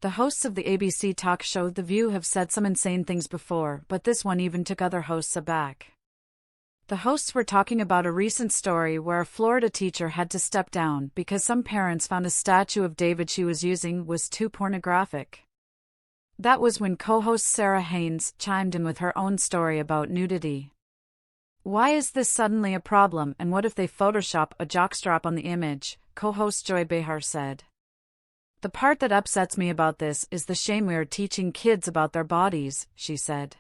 The hosts of the ABC talk show The View have said some insane things before, but this one even took other hosts aback. The hosts were talking about a recent story where a Florida teacher had to step down because some parents found a statue of David she was using was too pornographic. That was when co-host Sarah Haynes chimed in with her own story about nudity. Why is this suddenly a problem, and what if they Photoshop a jockstrap on the image? Co-host Joy Behar said. The part that upsets me about this is the shame we are teaching kids about their bodies, she said.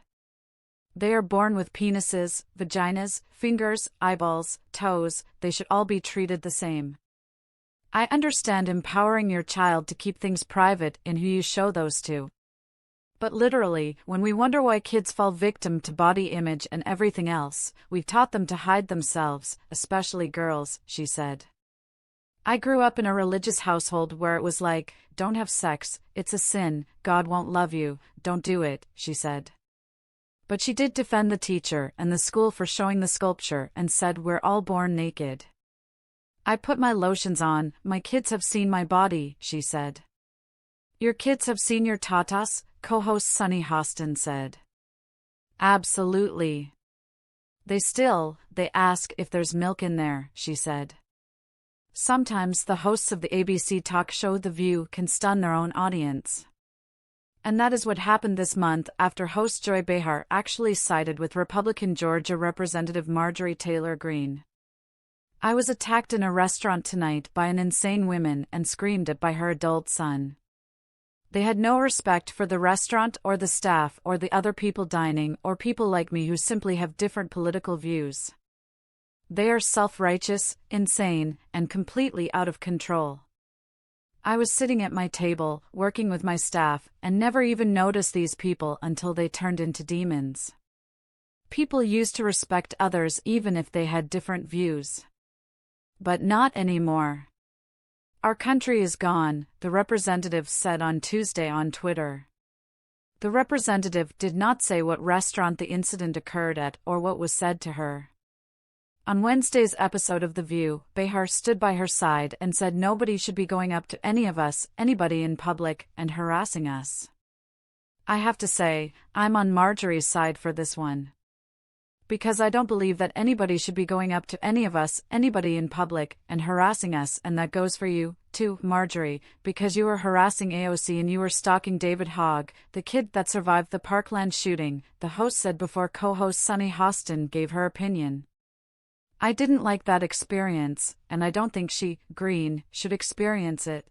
They are born with penises, vaginas, fingers, eyeballs, toes, they should all be treated the same. I understand empowering your child to keep things private in who you show those to. But literally, when we wonder why kids fall victim to body image and everything else, we've taught them to hide themselves, especially girls, she said. I grew up in a religious household where it was like, don't have sex, it's a sin, God won't love you, don't do it, she said. But she did defend the teacher and the school for showing the sculpture and said we're all born naked. I put my lotions on, my kids have seen my body, she said. Your kids have seen your tatas, co-host Sunny Hostin said. Absolutely. They ask if there's milk in there, she said. Sometimes the hosts of the ABC talk show The View can stun their own audience. And that is what happened this month after host Joy Behar actually sided with Republican Georgia Representative Marjorie Taylor Greene. I was attacked in a restaurant tonight by an insane woman and screamed at by her adult son. They had no respect for the restaurant or the staff or the other people dining or people like me who simply have different political views. They are self-righteous, insane, and completely out of control. I was sitting at my table, working with my staff, and never even noticed these people until they turned into demons. People used to respect others even if they had different views. But not anymore. Our country is gone, the representative said on Tuesday on Twitter. The representative did not say what restaurant the incident occurred at or what was said to her. On Wednesday's episode of The View, Behar stood by her side and said nobody should be going up to any of us, anybody in public, and harassing us. I have to say, I'm on Marjorie's side for this one. Because I don't believe that anybody should be going up to any of us, anybody in public, and harassing us, and that goes for you, too, Marjorie, because you were harassing AOC and you were stalking David Hogg, the kid that survived the Parkland shooting, the host said before co-host Sunny Hostin gave her opinion. I didn't like that experience, and I don't think she, Greene, should experience it.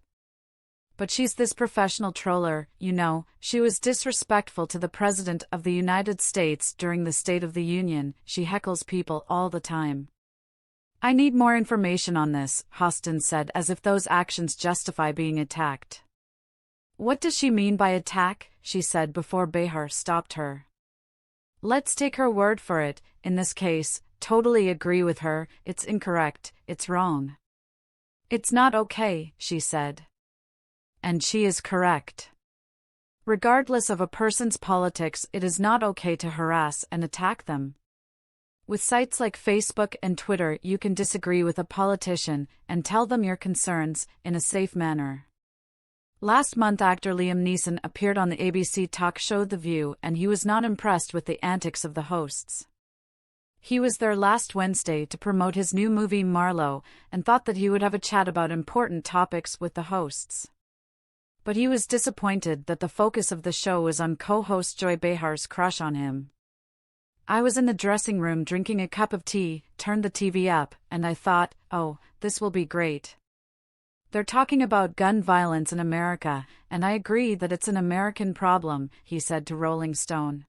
But she's this professional troller, you know, she was disrespectful to the President of the United States during the State of the Union, she heckles people all the time. I need more information on this, Hostin said as if those actions justify being attacked. What does she mean by attack? She said before Behar stopped her. Let's take her word for it, in this case. Totally agree with her, it's incorrect, it's wrong. It's not okay, she said. And she is correct. Regardless of a person's politics, it is not okay to harass and attack them. With sites like Facebook and Twitter, you can disagree with a politician and tell them your concerns in a safe manner. Last month, actor Liam Neeson appeared on the ABC talk show The View, and he was not impressed with the antics of the hosts. He was there last Wednesday to promote his new movie Marlowe and thought that he would have a chat about important topics with the hosts. But he was disappointed that the focus of the show was on co-host Joy Behar's crush on him. I was in the dressing room drinking a cup of tea, turned the TV up, and I thought, oh, this will be great. They're talking about gun violence in America, and I agree that it's an American problem, he said to Rolling Stone.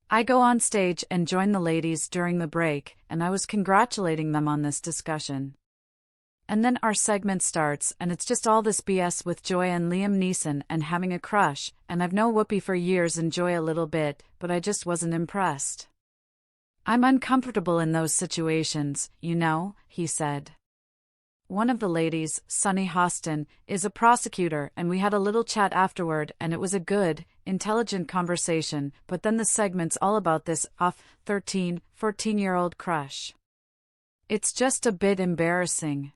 I go on stage and join the ladies during the break, and I was congratulating them on this discussion. And then our segment starts, and it's just all this BS with Joy and Liam Neeson and having a crush, and I've known Whoopi for years and Joy a little bit, but I just wasn't impressed. I'm uncomfortable in those situations, you know, he said. One of the ladies, Sunny Hostin, is a prosecutor, and we had a little chat afterward, and it was a good, intelligent conversation, but then the segment's all about this 13, 14-year-old crush. It's just a bit embarrassing.